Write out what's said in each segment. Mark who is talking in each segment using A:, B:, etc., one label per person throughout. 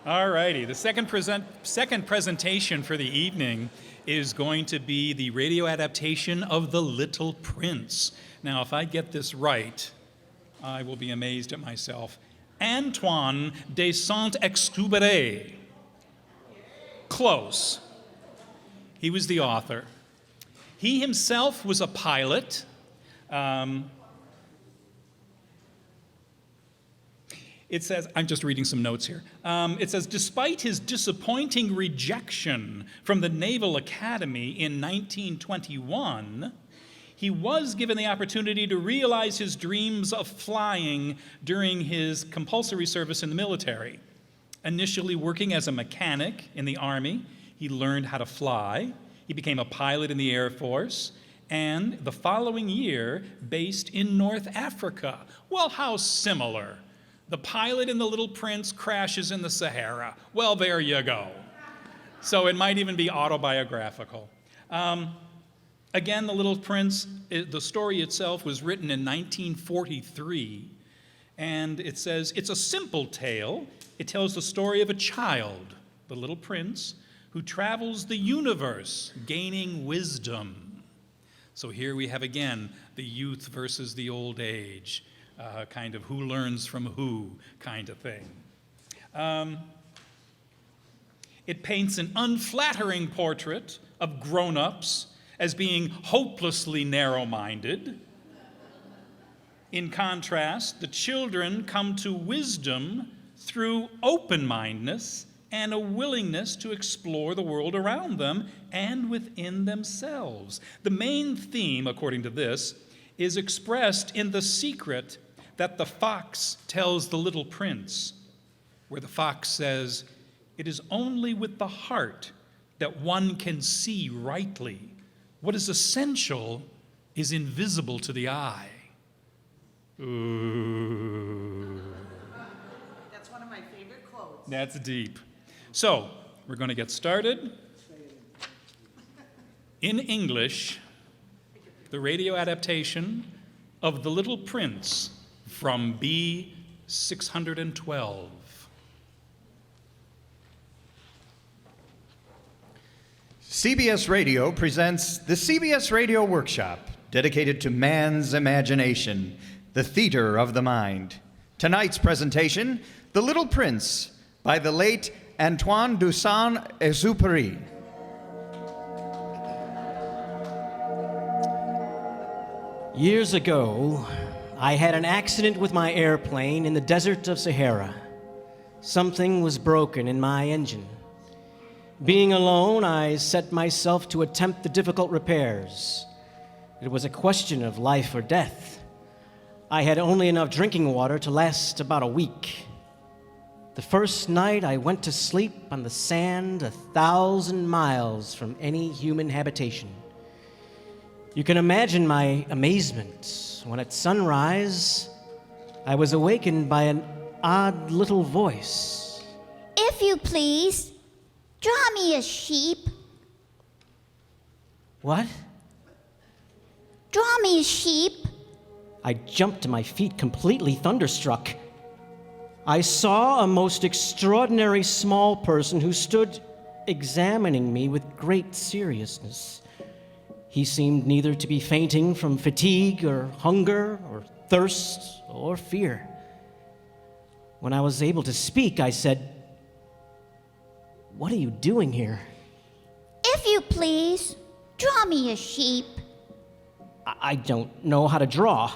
A: All righty. The second presentation for the evening is going to be the radio adaptation of The Little Prince. Now, if I get this right, I will be amazed at myself. Antoine de Saint-Exupéry. Close. He was the author. He himself was a pilot. It says, I'm just reading some notes here. It says, despite his disappointing rejection from the Naval Academy in 1921, he was given the opportunity to realize his dreams of flying during his compulsory service in the military. Initially working as a mechanic in the Army, he learned how to fly. He became a pilot in the Air Force, and the following year, based in North Africa. Well, how similar. The pilot in The Little Prince crashes in the Sahara. Well, there you go. So it might even be autobiographical. Again, The Little Prince, the story itself was written in 1943, and it says, it's a simple tale. It tells the story of a child, the little prince, who travels the universe, gaining wisdom. So here we have again the youth versus the old age. Kind of who learns from who kind of thing. It paints an unflattering portrait of grown-ups as being hopelessly narrow-minded. In contrast, the children come to wisdom through open-mindedness and a willingness to explore the world around them and within themselves. The main theme, according to this, is expressed in the secret that the fox tells the little prince, where the fox says, it is only with the heart that one can see rightly. What is essential is invisible to the eye. Ooh.
B: That's one of my favorite quotes.
A: That's deep. So, we're going to get started. In English, the radio adaptation of The Little Prince from B612.
C: CBS Radio presents the CBS Radio Workshop, dedicated to man's imagination, the theater of the mind. Tonight's presentation, The Little Prince, by the late Antoine de Saint-Exupéry.
D: Years ago, I had an accident with my airplane in the desert of Sahara. Something was broken in my engine. Being alone, I set myself to attempt the difficult repairs. It was a question of life or death. I had only enough drinking water to last about a week. The first night, I went to sleep on the sand 1,000 miles from any human habitation. You can imagine my amazement when at sunrise, I was awakened by an odd little voice.
E: If you please, draw me a sheep.
D: What?
E: Draw me a sheep.
D: I jumped to my feet, completely thunderstruck. I saw a most extraordinary small person who stood examining me with great seriousness. He seemed neither to be fainting from fatigue or hunger or thirst or fear. When I was able to speak, I said, "What are you doing here?"
E: If you please, draw me a sheep.
D: I don't know how to draw.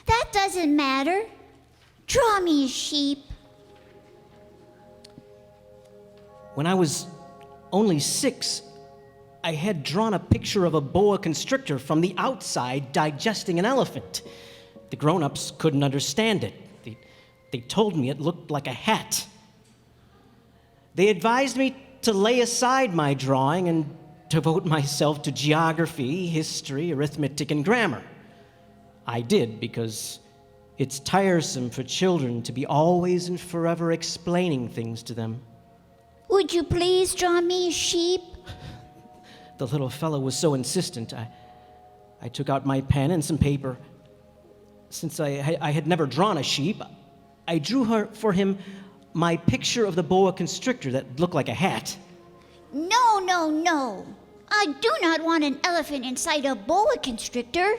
E: That doesn't matter. Draw me a sheep.
D: When I was only 6, I had drawn a picture of a boa constrictor from the outside digesting an elephant. The grown-ups couldn't understand it. They told me it looked like a hat. They advised me to lay aside my drawing and devote myself to geography, history, arithmetic, and grammar. I did, because it's tiresome for children to be always and forever explaining things to them.
E: Would you please draw me a sheep?
D: The little fellow was so insistent. I took out my pen and some paper. Since I had never drawn a sheep, I drew for him my picture of the boa constrictor that looked like a hat.
E: No, no, no. I do not want an elephant inside a boa constrictor.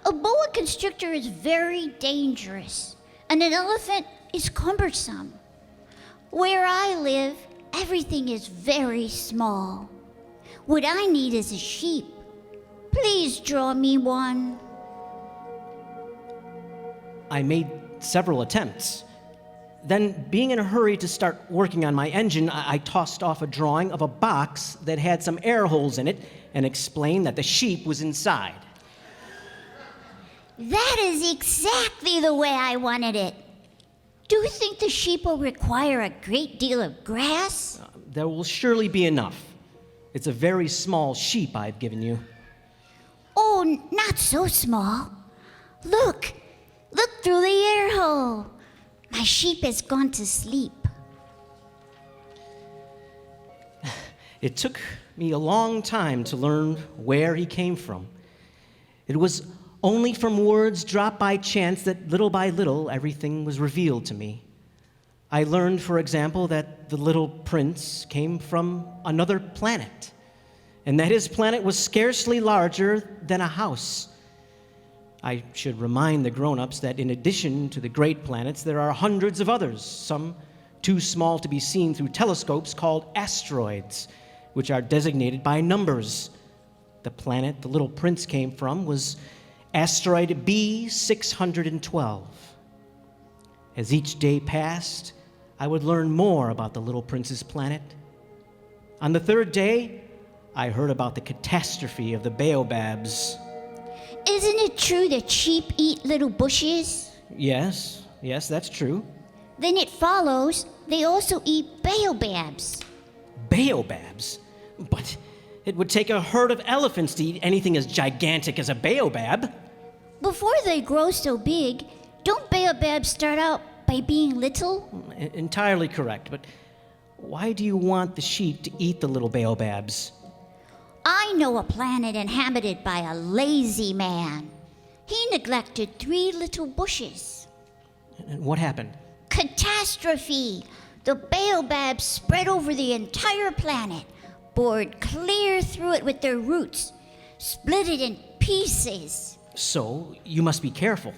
E: A boa constrictor is very dangerous, and an elephant is cumbersome. Where I live, everything is very small. What I need is a sheep. Please draw me one.
D: I made several attempts. Then, being in a hurry to start working on my engine, I tossed off a drawing of a box that had some air holes in it and explained that the sheep was inside.
E: That is exactly the way I wanted it. Do you think the sheep will require a great deal of grass?
D: There will surely be enough. It's a very small sheep I've given you.
E: Oh, not so small. Look through the air hole. My sheep has gone to sleep.
D: It took me a long time to learn where he came from. It was only from words dropped by chance that little by little everything was revealed to me. I learned, for example, that the little prince came from another planet, and that his planet was scarcely larger than a house. I should remind the grown-ups that in addition to the great planets, there are hundreds of others, some too small to be seen through telescopes, called asteroids, which are designated by numbers. The planet the little prince came from was asteroid B612. As each day passed, I would learn more about the little prince's planet. On the third day, I heard about the catastrophe of the baobabs.
E: Isn't it true that sheep eat little bushes?
D: Yes, that's true.
E: Then it follows they also eat baobabs.
D: Baobabs? But it would take a herd of elephants to eat anything as gigantic as a baobab.
E: Before they grow so big, don't baobabs start out by being little?
D: Entirely correct, but why do you want the sheep to eat the little baobabs?
E: I know a planet inhabited by a lazy man. He neglected 3 little bushes.
D: And what happened?
E: Catastrophe! The baobabs spread over the entire planet, bored clear through it with their roots, split it in pieces.
D: So, you must be careful.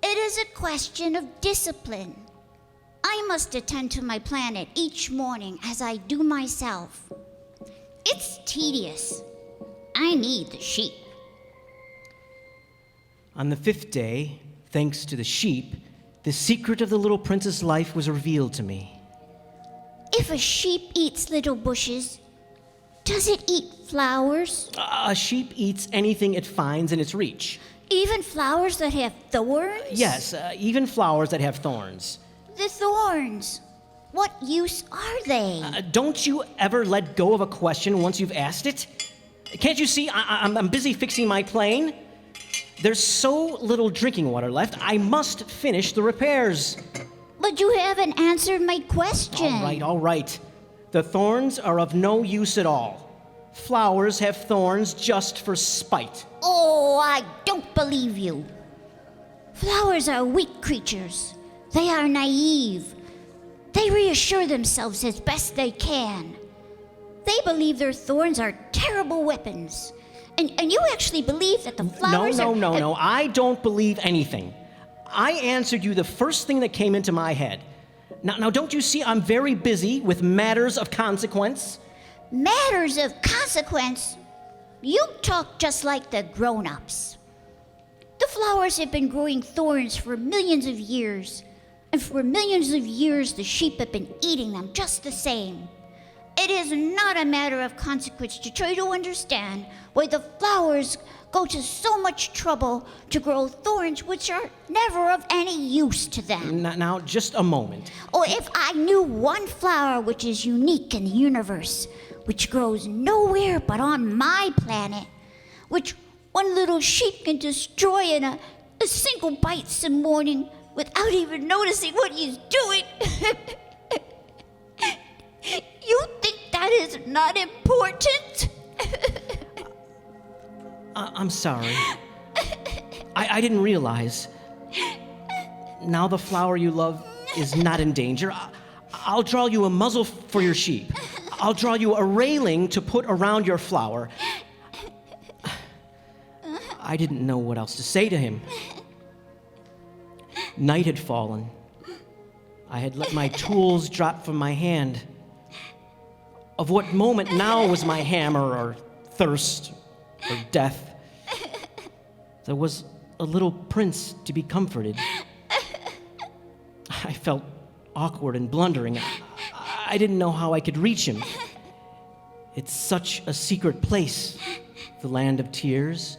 E: It is a question of discipline. I must attend to my planet each morning as I do myself. It's tedious. I need the sheep.
D: On the 5th day, thanks to the sheep, the secret of the little prince's life was revealed to me.
E: If a sheep eats little bushes, does it eat flowers?
D: A sheep eats anything it finds in its reach.
E: Even flowers that have thorns?
D: Yes, even flowers that have thorns.
E: The thorns. What use are they?
D: Don't you ever let go of a question once you've asked it? Can't you see I'm busy fixing my plane? There's so little drinking water left, I must finish the repairs.
E: But you haven't answered my question.
D: All right. The thorns are of no use at all. Flowers have thorns just for spite.
E: Oh, I don't believe you. Flowers are weak creatures. They are naive. They reassure themselves as best they can. They believe their thorns are terrible weapons. And you actually believe that the flowers
D: No. I don't believe anything. I answered you the first thing that came into my head. Now, don't you see I'm very busy with matters of consequence?
E: Matters of consequence? You talk just like the grown-ups. The flowers have been growing thorns for millions of years. And for millions of years, the sheep have been eating them just the same. It is not a matter of consequence to try to understand why the flowers go to so much trouble to grow thorns which are never of any use to them.
D: Now, just a moment.
E: Or if I knew one flower which is unique in the universe, which grows nowhere but on my planet, which one little sheep can destroy in a single bite some morning without even noticing what he's doing. You think that is not important?
D: I'm sorry. I didn't realize. Now the flower you love is not in danger. I'll draw you a muzzle for your sheep. I'll draw you a railing to put around your flower. I didn't know what else to say to him. Night had fallen. I had let my tools drop from my hand. Of what moment now was my hammer or thirst or death? There was a little prince to be comforted. I felt awkward and blundering. I didn't know how I could reach him. It's such a secret place, the land of tears.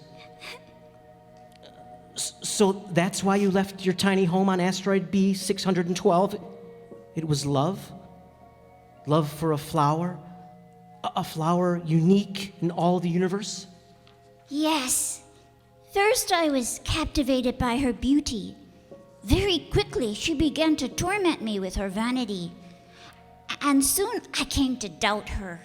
D: So that's why you left your tiny home on asteroid B612? It was love? Love for a flower unique in all the universe?
E: Yes. First, I was captivated by her beauty. Very quickly, she began to torment me with her vanity. And soon, I came to doubt her.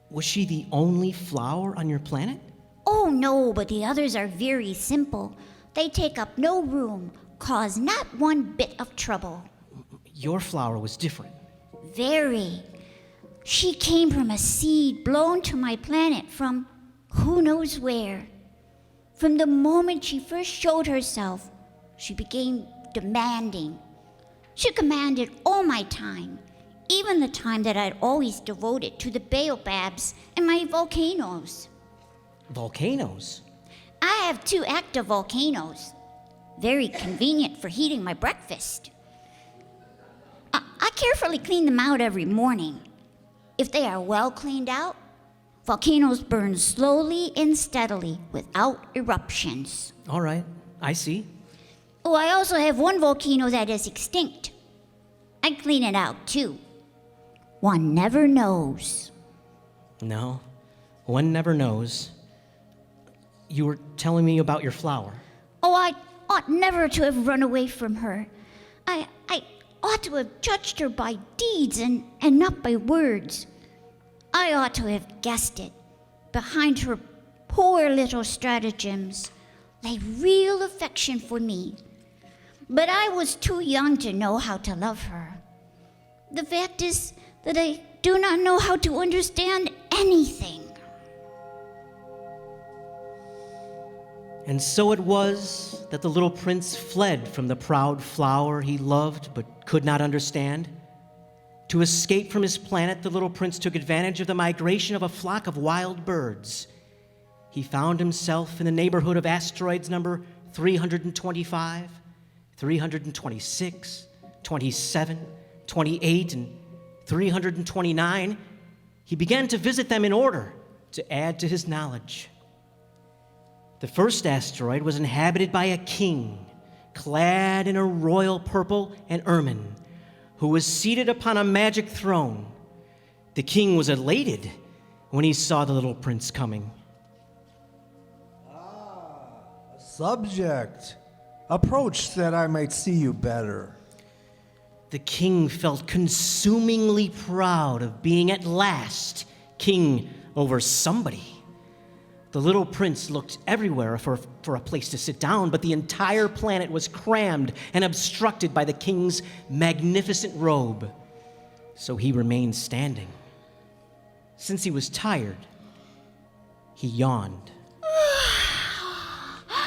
D: Was she the only flower on your planet?
E: Oh, no, but the others are very simple. They take up no room, cause not one bit of trouble.
D: Your flower was different.
E: Very. She came from a seed blown to my planet from who knows where. From the moment she first showed herself, she became demanding. She commanded all my time, even the time that I'd always devoted to the baobabs and my volcanoes.
D: Volcanoes?
E: I have 2 active volcanoes. Very convenient for heating my breakfast. I carefully clean them out every morning. If they are well cleaned out, volcanoes burn slowly and steadily without eruptions.
D: All right, I see.
E: Oh, I also have one volcano that is extinct. I clean it out too. One never knows.
D: No, one never knows. You were telling me about your flower.
E: Oh, I ought never to have run away from her. I ought to have judged her by deeds and not by words. I ought to have guessed it. Behind her poor little stratagems lay real affection for me. But I was too young to know how to love her. The fact is that I do not know how to understand anything.
D: And so it was that the little prince fled from the proud flower he loved but could not understand. To escape from his planet, the little prince took advantage of the migration of a flock of wild birds. He found himself in the neighborhood of asteroids number 325, 326, 27, 28, and 329. He began to visit them in order to add to his knowledge. The first asteroid was inhabited by a king, clad in a royal purple and ermine, who was seated upon a magic throne. The king was elated when he saw the little prince coming.
F: Subject, approach that I might see you better.
D: The king felt consumingly proud of being at last king over somebody. The little prince looked everywhere for a place to sit down, but the entire planet was crammed and obstructed by the king's magnificent robe. So he remained standing. Since he was tired, he yawned.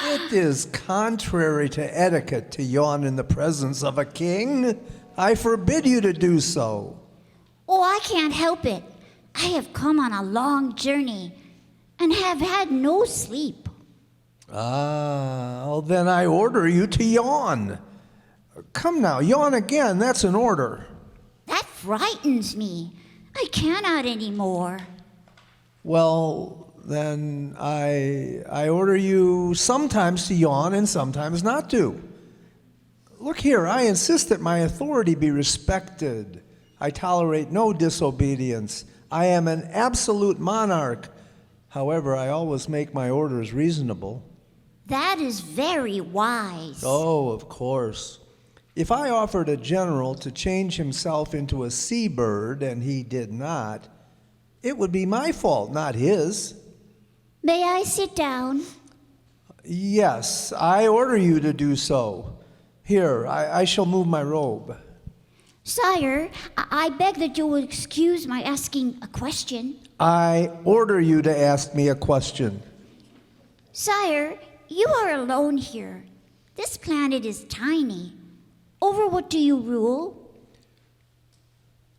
F: It is contrary to etiquette to yawn in the presence of a king. I forbid you to do so.
E: Oh, I can't help it. I have come on a long journey and have had no sleep.
F: Well, then I order you to yawn. Come now, yawn again. That's an order.
E: That frightens me. I cannot anymore.
F: Well, then I order you sometimes to yawn and sometimes not to. Look here, I insist that my authority be respected. I tolerate no disobedience. I am an absolute monarch. However, I always make my orders reasonable.
E: That is very wise.
F: Oh, of course. If I offered a general to change himself into a seabird and he did not, it would be my fault, not his.
E: May I sit down?
F: Yes, I order you to do so. Here, I shall move my robe.
E: Sire, I beg that you will excuse my asking a question.
F: I order you to ask me a question.
E: Sire, you are alone here. This planet is tiny. Over what do you rule?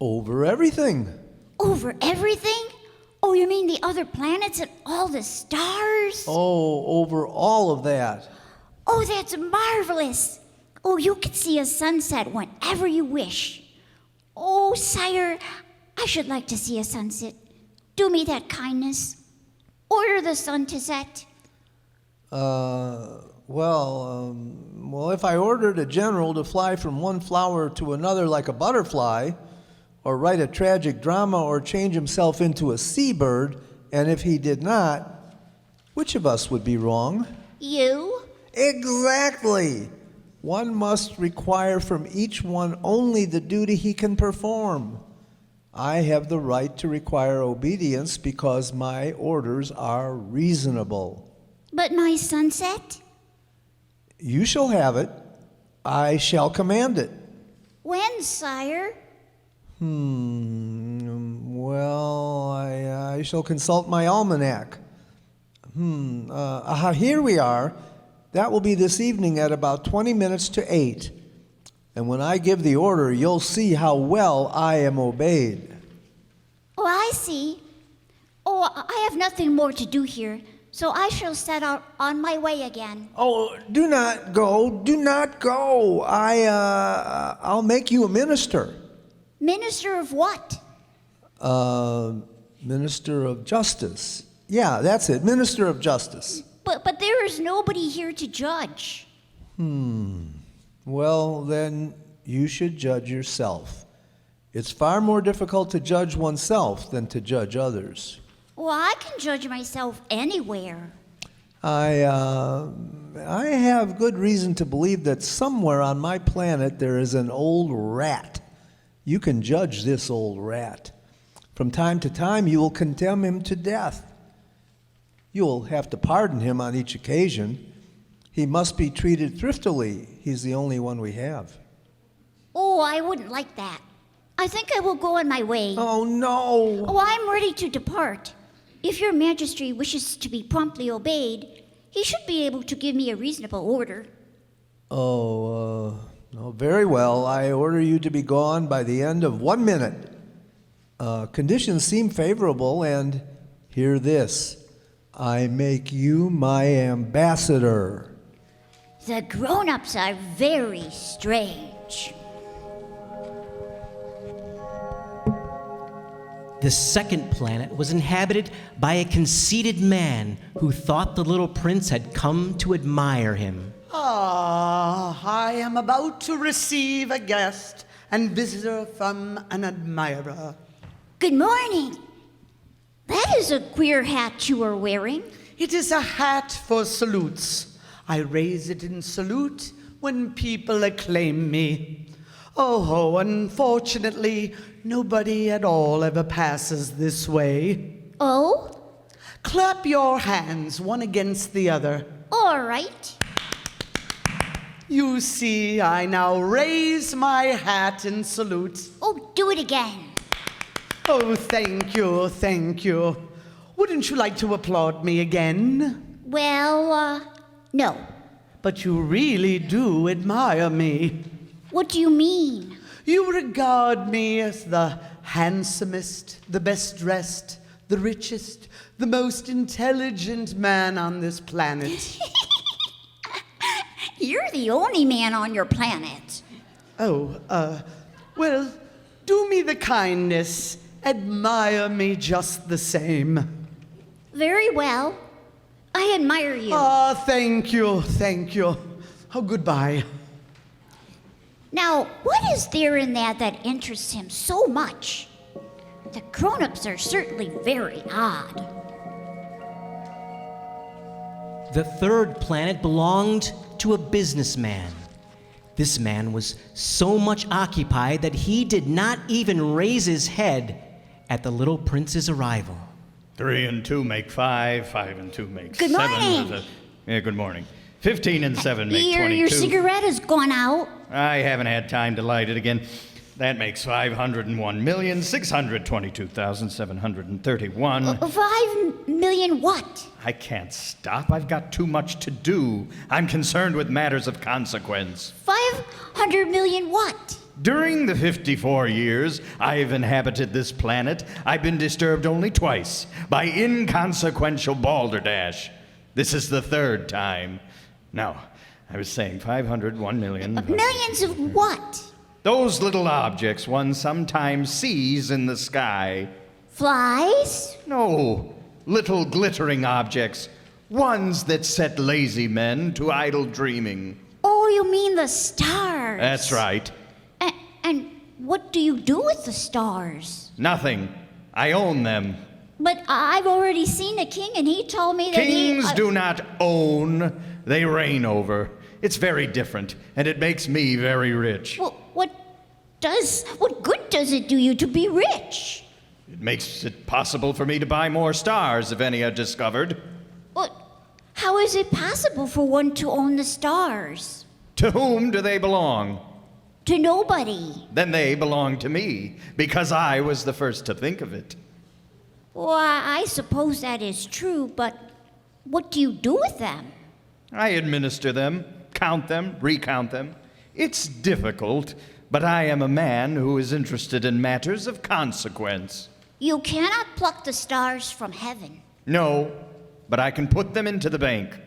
F: Over everything.
E: Over everything? Oh, you mean the other planets and all the stars?
F: Oh, over all of that.
E: Oh, that's marvelous. Oh, you can see a sunset whenever you wish. Oh, sire, I should like to see a sunset. Do me that kindness. Order the sun to set.
F: Well, if I ordered a general to fly from one flower to another like a butterfly, or write a tragic drama, or change himself into a seabird, and if he did not, which of us would be wrong?
E: You?
F: Exactly. One must require from each one only the duty he can perform. I have the right to require obedience because my orders are reasonable.
E: But my sunset?
F: You shall have it. I shall command it.
E: When, sire?
F: Well, I shall consult my almanac. Here we are. That will be this evening at about 20 minutes to 8. And when I give the order, you'll see how well I am obeyed.
E: Oh, I see. Oh, I have nothing more to do here, so I shall set out on my way again.
F: Oh, do not go. Do not go. I'll make you a minister.
E: Minister of what?
F: Minister of Justice. Yeah, that's it. Minister of Justice.
E: But there is nobody here to judge.
F: Well, then you should judge yourself. It's far more difficult to judge oneself than to judge others.
E: Well, I can judge myself anywhere.
F: I have good reason to believe that somewhere on my planet there is an old rat. You can judge this old rat. From time to time, you will condemn him to death. You'll have to pardon him on each occasion. He must be treated thriftily. He's the only one we have.
E: Oh, I wouldn't like that. I think I will go on my way.
F: Oh, no.
E: Oh, I'm ready to depart. If your majesty wishes to be promptly obeyed, he should be able to give me a reasonable order.
F: Oh, very well. I order you to be gone by the end of 1 minute. Conditions seem favorable, and hear this. I make you my ambassador.
E: The grown-ups are very strange.
D: The second planet was inhabited by a conceited man who thought the little prince had come to admire him.
B: I am about to receive a guest and visitor from an admirer.
E: Good morning. That is a queer hat you are wearing.
B: It is a hat for salutes. I raise it in salute when people acclaim me. Oh, unfortunately, nobody at all ever passes this way.
E: Oh?
B: Clap your hands, one against the other.
E: All right.
B: You see, I now raise my hat in salute.
E: Oh, do it again.
B: Oh, thank you, thank you. Wouldn't you like to applaud me again?
E: Well, no.
B: But you really do admire me.
E: What do you mean?
B: You regard me as the handsomest, the best dressed, the richest, the most intelligent man on this planet.
E: You're the only man on your planet.
B: Oh, well, do me the kindness. Admire me just the same.
E: Very well. I admire you.
B: Ah, thank you, thank you. Oh, goodbye.
E: Now, what is there in that interests him so much? The grown-ups are certainly very odd.
D: The third planet belonged to a businessman. This man was so much occupied that he did not even raise his head at the little prince's arrival.
C: 3 and 2 make 5. 5 and 2 make
E: Good
C: 7.
E: morning.
C: Yeah, good morning. 15 and 7 make 22.
E: Your cigarette has gone out.
C: I haven't had time to light it again. That makes 501,622,731.
E: 5 million what?
C: I can't stop. I've got too much to do. I'm concerned with matters of consequence.
E: 500 million what?
C: During the 54 years I've inhabited this planet, I've been disturbed only twice by inconsequential balderdash. This is the third time. Now, I was saying 501 million.
E: Millions of what?
C: Those little objects one sometimes sees in the sky.
E: Flies?
C: No, little glittering objects. Ones that set lazy men to idle dreaming.
E: Oh, you mean the stars?
C: That's right.
E: And what do you do with the stars?
C: Nothing. I own them.
E: But I've already seen a king, and he told me that
C: Kings do not own, they reign over. It's very different, and it makes me very rich.
E: Well, what good does it do you to be rich?
C: It makes it possible for me to buy more stars, if any are discovered.
E: Well, how is it possible for one to own the stars?
C: To whom do they belong?
E: To nobody.
C: Then they belong to me, because I was the first to think of it.
E: Well, I suppose that is true, but what do you do with them?
C: I administer them, count them, recount them. It's difficult, but I am a man who is interested in matters of consequence.
E: You cannot pluck the stars from heaven.
C: No, but I can put them into the bank.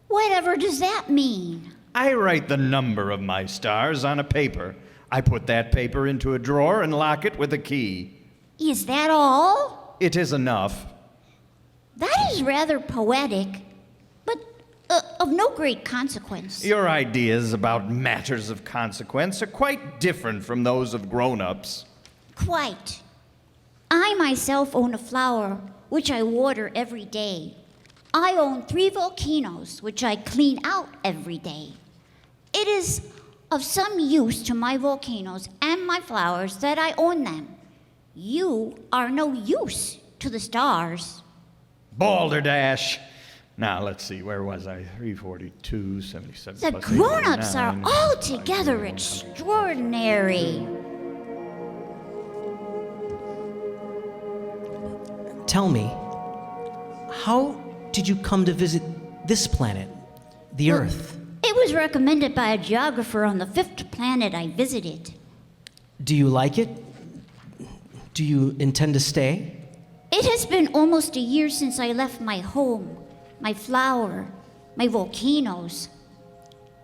E: Whatever does that mean?
C: I write the number of my stars on a paper. I put that paper into a drawer and lock it with a key.
E: Is that all?
C: It is enough.
E: That is rather poetic, but of no great consequence.
C: Your ideas about matters of consequence are quite different from those of grown-ups.
E: Quite. I myself own a flower which I water every day. I own 3 volcanoes which I clean out every day. It is of some use to my volcanoes and my flowers that I own them. You are no use to the stars.
C: Balderdash. Now, let's see, where was I? 342, 77.
E: The
C: plus
E: grown-ups are
C: 89,
E: altogether extraordinary.
D: Tell me, how did you come to visit this planet, the Earth?
E: It was recommended by a geographer on the 5th planet I visited.
D: Do you like it? Do you intend to stay?
E: It has been almost a year since I left my home, my flower, my volcanoes.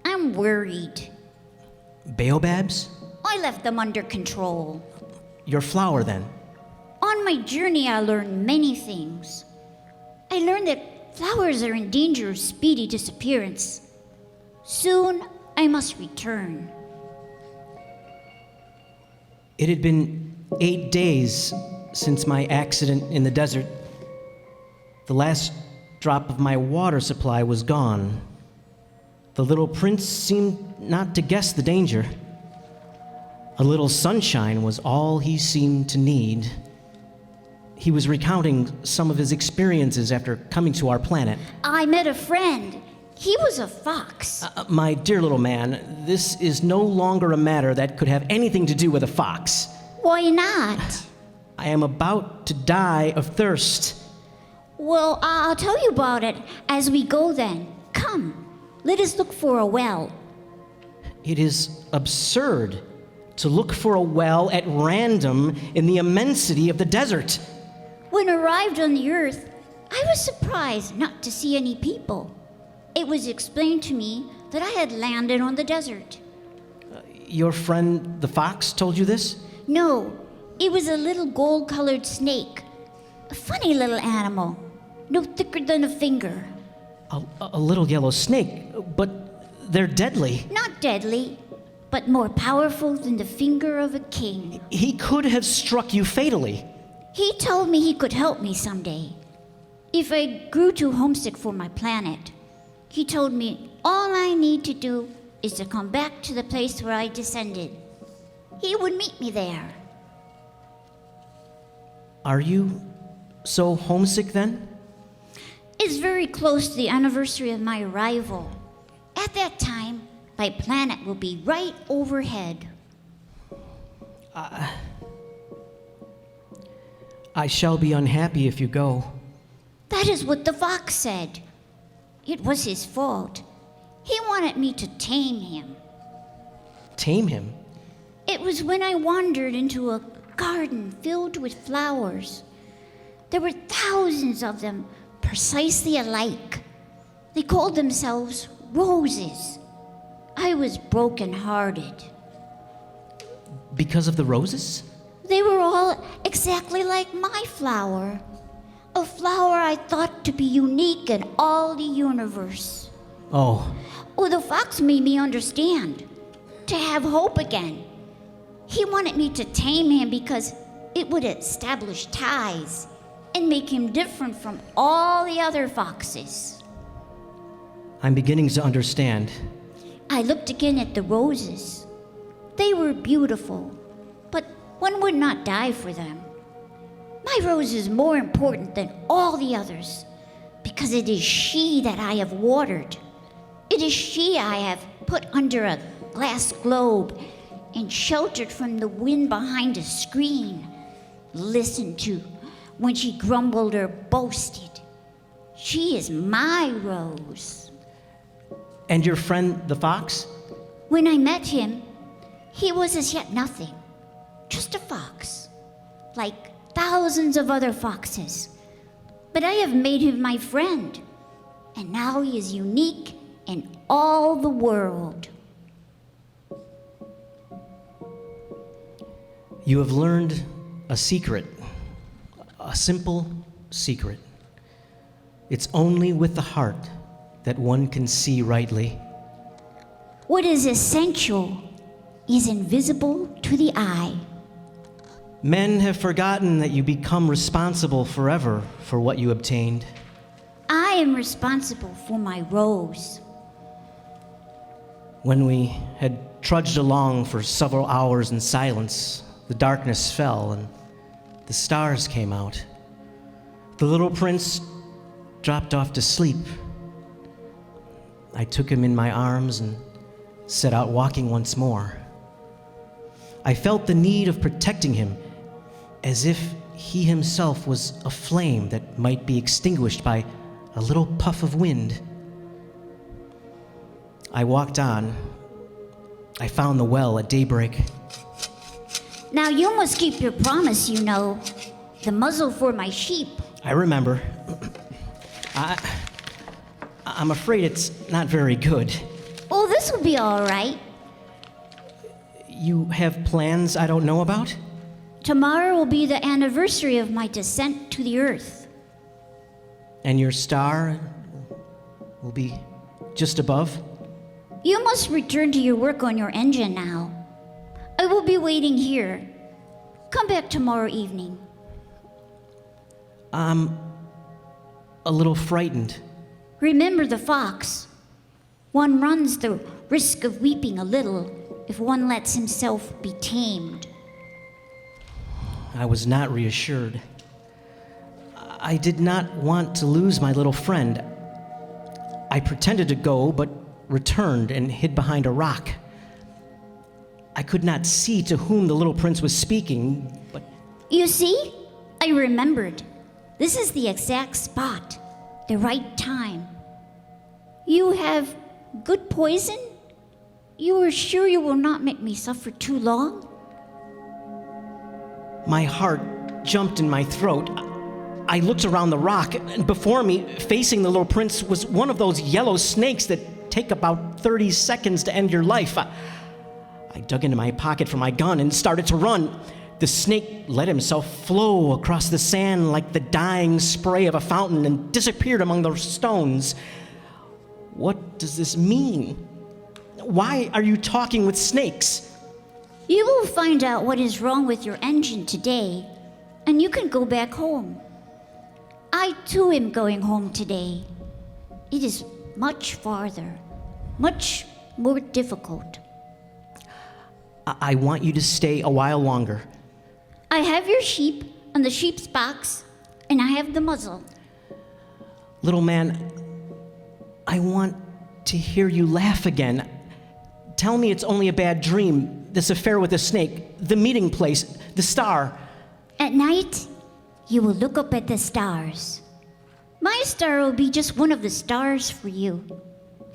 E: I'm worried.
D: Baobabs?
E: I left them under control.
D: Your flower, then?
E: On my journey, I learned many things. I learned that flowers are in danger of speedy disappearance. Soon, I must return.
D: It had been 8 days since my accident in the desert. The last drop of my water supply was gone. The little prince seemed not to guess the danger. A little sunshine was all he seemed to need. He was recounting some of his experiences after coming to our planet.
E: I met a friend. He was a fox.
D: My dear little man, this is no longer a matter that could have anything to do with a fox.
E: Why not?
D: I am about to die of thirst.
E: Well, I'll tell you about it as we go then. Come, let us look for a well.
D: It is absurd to look for a well at random in the immensity of the desert.
E: When arrived on the earth, I was surprised not to see any people. It was explained to me that I had landed on the desert.
D: Your friend the fox told you this?
E: No, it was a little gold-colored snake. A funny little animal, no thicker than a finger.
D: A little yellow snake, but they're deadly.
E: Not deadly, but more powerful than the finger of a king.
D: He could have struck you fatally.
E: He told me he could help me someday. If I grew too homesick for my planet, he told me all I need to do is to come back to the place where I descended. He would meet me there.
D: Are you so homesick then?
E: It's very close to the anniversary of my arrival. At that time, my planet will be right overhead.
D: I shall be unhappy if you go.
E: That is what the fox said. It was his fault. He wanted me to tame him.
D: Tame him?
E: It was when I wandered into a garden filled with flowers. There were thousands of them, precisely alike. They called themselves roses. I was broken-hearted.
D: Because of the roses?
E: They were all exactly like my flower. A flower I thought to be unique in all the universe.
D: Oh,
E: Oh, the fox made me understand. To have hope again. He wanted me to tame him because it would establish ties and make him different from all the other foxes.
D: I'm beginning to understand.
E: I looked again at the roses. They were beautiful, but one would not die for them. My rose is more important than all the others because it is she that I have watered. It is she I have put under a glass globe and sheltered from the wind behind a screen. Listened to when she grumbled or boasted. She is my rose.
D: And your friend, the fox?
E: When I met him, he was as yet nothing, just a fox, like thousands of other foxes. But I have made him my friend, and now he is unique in all the world.
D: You have learned a secret, a simple secret. It's only with the heart that one can see rightly.
E: What is essential is invisible to the eye.
D: Men have forgotten that you become responsible forever for what you obtained.
E: I am responsible for my rose.
D: When we had trudged along for several hours in silence, the darkness fell and the stars came out. The little prince dropped off to sleep. I took him in my arms and set out walking once more. I felt the need of protecting him, as if he himself was a flame that might be extinguished by a little puff of wind. I walked on. I found the well at daybreak.
E: Now you must keep your promise, you know. The muzzle for my sheep.
D: I remember. I'm afraid it's not very good.
E: Oh, this will be all right.
D: You have plans I don't know about?
E: Tomorrow will be the anniversary of my descent to the earth.
D: And your star will be just above?
E: You must return to your work on your engine now. I will be waiting here. Come back tomorrow evening.
D: I'm a little frightened.
E: Remember the fox. One runs the risk of weeping a little if one lets himself be tamed.
D: I was not reassured. I did not want to lose my little friend. I pretended to go, but returned and hid behind a rock. I could not see to whom the little prince was speaking, but
E: You see? I remembered. This is the exact spot, the right time. You have good poison? You are sure you will not make me suffer too long?
D: my heart jumped in my throat. I looked around the rock, and before me, facing the little prince, was one of those yellow snakes that take about 30 seconds to end your life. I dug into my pocket for my gun and started to run. The snake let himself flow across the sand like the dying spray of a fountain and disappeared among the stones. What does this mean? Why are you talking with snakes?
E: You will find out what is wrong with your engine today, and you can go back home. I too am going home today. It is much farther, much more difficult.
D: I want you to stay a while longer.
E: I have your sheep and the sheep's box, and I have the muzzle.
D: Little man, I want to hear you laugh again. Tell me it's only a bad dream, this affair with the snake, the meeting place, the star.
E: At night, you will look up at the stars. My star will be just one of the stars for you.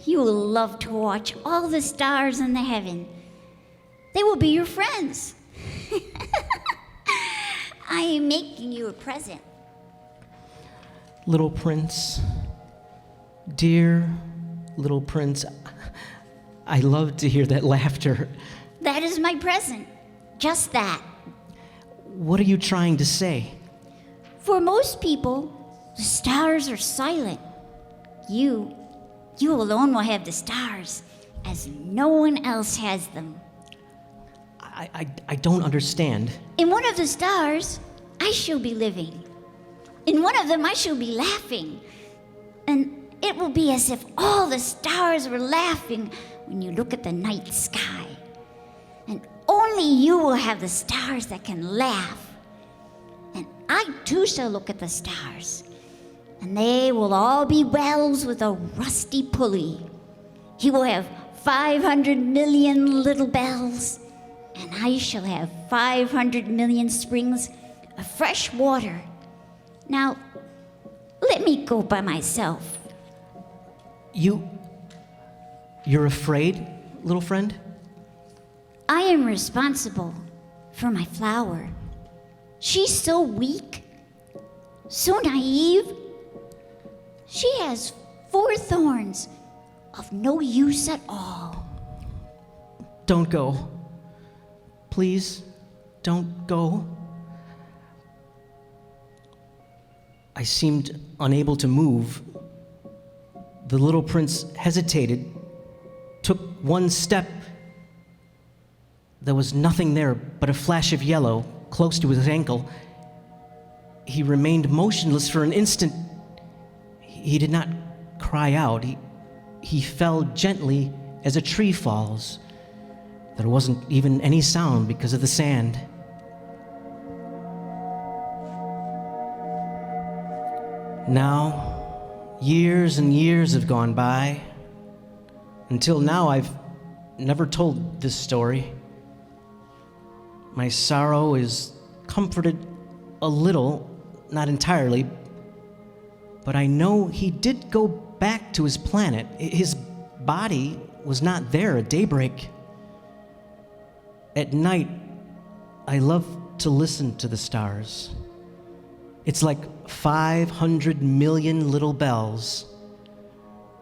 E: You will love to watch all the stars in the heaven. They will be your friends. I am making you a present.
D: Little prince, dear little prince, I love to hear that laughter.
E: That is my present. Just that.
D: What are you trying to say?
E: For most people, the stars are silent. You alone will have the stars, as no one else has them.
D: I don't understand.
E: In one of the stars, I shall be living. In one of them, I shall be laughing. And it will be as if all the stars were laughing when you look at the night sky. And only you will have the stars that can laugh. And I too shall look at the stars. And they will all be wells with a rusty pulley. He will have 500 million little bells. And I shall have 500 million springs of fresh water. Now, let me go by myself.
D: You're afraid, little friend?
E: I am responsible for my flower. She's so weak, so naive. She has 4 thorns of no use at all.
D: Don't go. Please, don't go. I seemed unable to move. The little prince hesitated, took one step. There was nothing there but a flash of yellow close to his ankle. He remained motionless for an instant. He did not cry out. He fell gently as a tree falls. There wasn't even any sound because of the sand. Now, years and years have gone by. Until now, I've never told this story. My sorrow is comforted a little, not entirely, but I know he did go back to his planet. His body was not there at daybreak. At night, I love to listen to the stars. It's like 500 million little bells.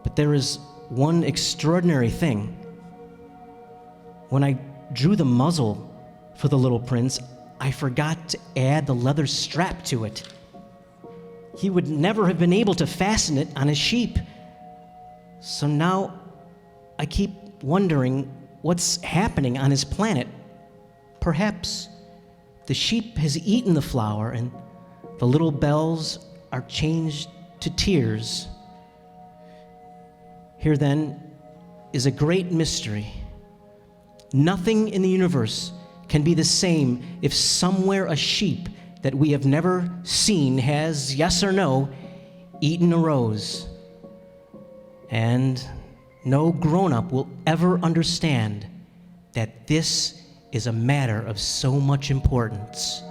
D: But there is one extraordinary thing. When I drew the muzzle for the little prince, I forgot to add the leather strap to it. He would never have been able to fasten it on his sheep. So now I keep wondering what's happening on his planet. Perhaps the sheep has eaten the flower and the little bells are changed to tears. Here then is a great mystery. Nothing in the universe can be the same if somewhere a sheep that we have never seen has, yes or no, eaten a rose. And no grown-up will ever understand that this is a matter of so much importance.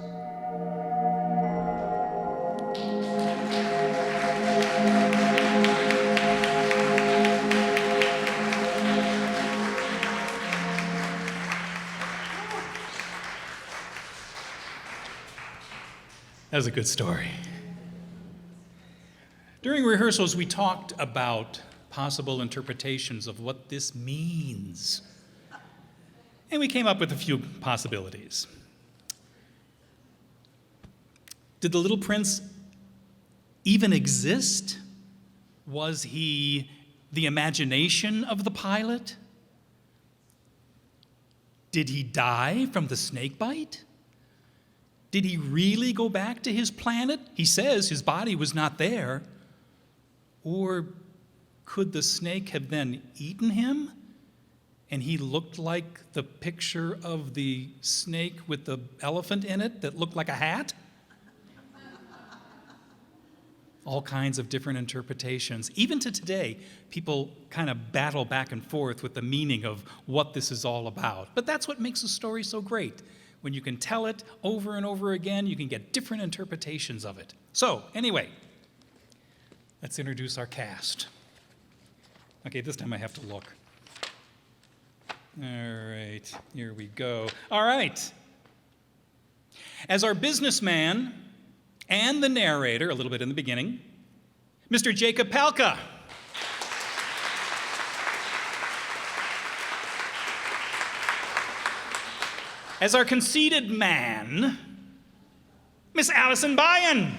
A: That was a good story. During rehearsals, we talked about possible interpretations of what this means. And we came up with a few possibilities. Did the little prince even exist? Was he the imagination of the pilot? Did he die from the snake bite? Did he really go back to his planet? He says his body was not there. Or could the snake have then eaten him? And he looked like the picture of the snake with the elephant in it that looked like a hat? all kinds of different interpretations. Even to today, people kind of battle back and forth with the meaning of what this is all about. But that's what makes a story so great. When you can tell it over and over again, you can get different interpretations of it. So, anyway, let's introduce our cast. Okay, this time I have to look. All right, here we go. All right. As our businessman and the narrator, a little bit in the beginning, Mr. Jacob Palka. As our conceited man, Miss Allison Byen.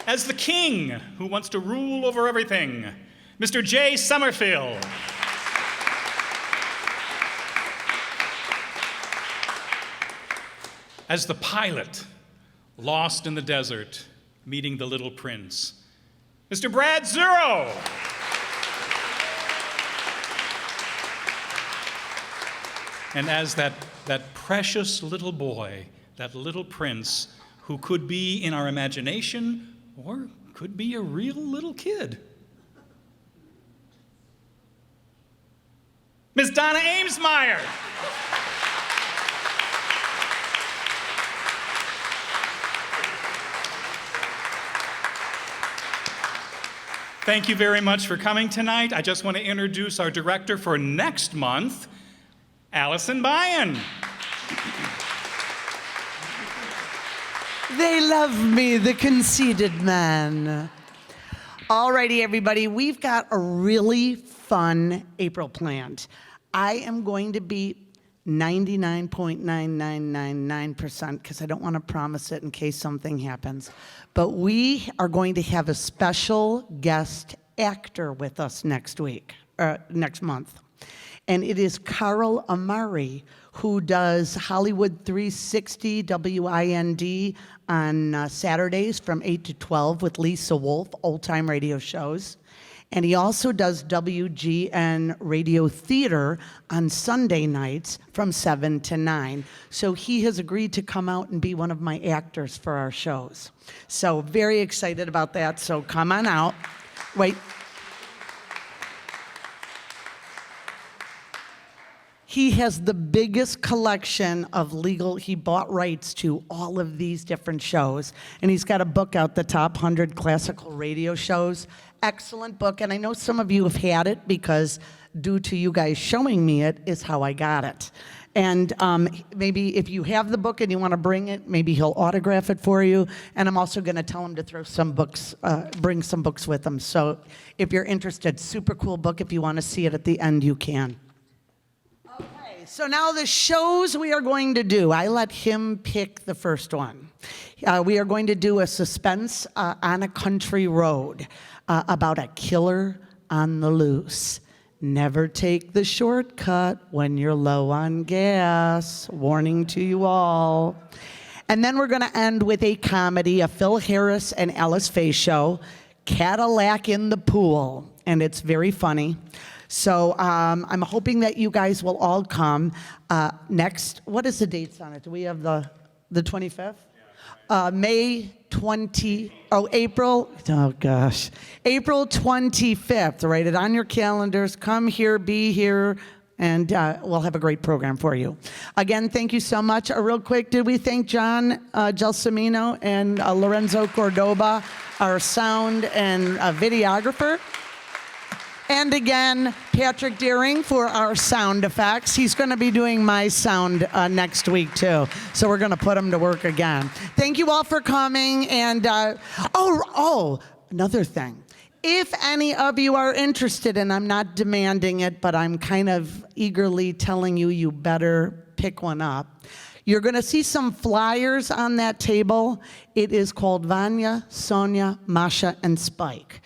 A: As the king who wants to rule over everything, Mr. Jay Summerfield. As the pilot, lost in the desert, meeting the little prince, Mr. Brad Zero. And as that precious little boy, that little prince, who could be in our imagination or could be a real little kid, Miss Donna Amesmeyer. Thank you very much for coming tonight. I just want to introduce our director for next month, Allison Byen.
B: They love me, the conceited man. Alrighty, everybody, we've got a really fun April planned. I am going to be 99.9999% because I don't want to promise it in case something happens. But we are going to have a special guest actor with us next month. And it is Carl Amari, who does Hollywood 360 WIND on Saturdays from 8 to 12 with Lisa Wolf, old-time radio shows. And he also does WGN Radio Theater on Sunday nights from 7 to 9. So he has agreed to come out and be one of my actors for our shows. So very excited about that, so come on out. Wait. He has the biggest collection of he bought rights to all of these different shows. And he's got a book out, The Top 100 Classical Radio Shows. Excellent book, and I know some of you have had it because due to you guys showing me it is how I got it. And maybe if you have the book and you want to bring it, maybe he'll autograph it for you. And I'm also going to tell him to throw some books, bring some books with him. So if you're interested, super cool book. If you want to see it at the end, you can. Okay, so now the shows we are going to do. I let him pick the first one. We are going to do a suspense on a country road. About a killer on the loose. Never take the shortcut when you're low on gas. Warning to you all. And then we're going to end with a comedy, a Phil Harris and Alice Faye show, Cadillac in the Pool. And it's very funny. So I'm hoping that you guys will all come. Next, what is the dates on it? Do we have the 25th? April 25th. Write it on your calendars. Come here, be here, and we'll have a great program for you. Again, thank you so much. Real quick, did we thank John Gelsomino and Lorenzo Cordoba, our sound and videographer? And again, Patrick Deering for our sound effects. He's going to be doing my sound next week, too. So we're going to put him to work again. Thank you all for coming. And, another thing. If any of you are interested, and I'm not demanding it, but I'm kind of eagerly telling you, you better pick one up. You're going to see some flyers on that table. It is called Vanya, Sonia, Masha, and Spike.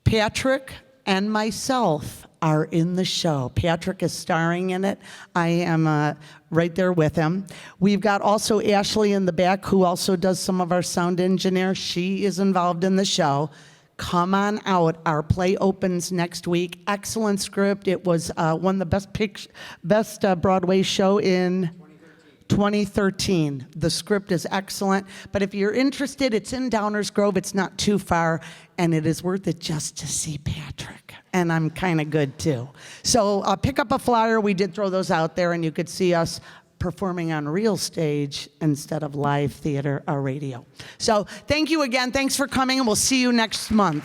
B: Patrick and myself are in the show. Patrick is starring in it. I am right there with him. We've got also Ashley in the back, who also does some of our sound engineer. She is involved in the show. Come on out. Our play opens next week. Excellent script. It was won the best Broadway show in 2013. The script is excellent, but if you're interested, it's in Downers Grove. It's not too far, and it is worth it just to see Patrick. And I'm kind of good too. So pick up a flyer. We did throw those out there, and you could see us performing on real stage instead of live theater or radio. So thank you again. Thanks for coming, and we'll see you next month.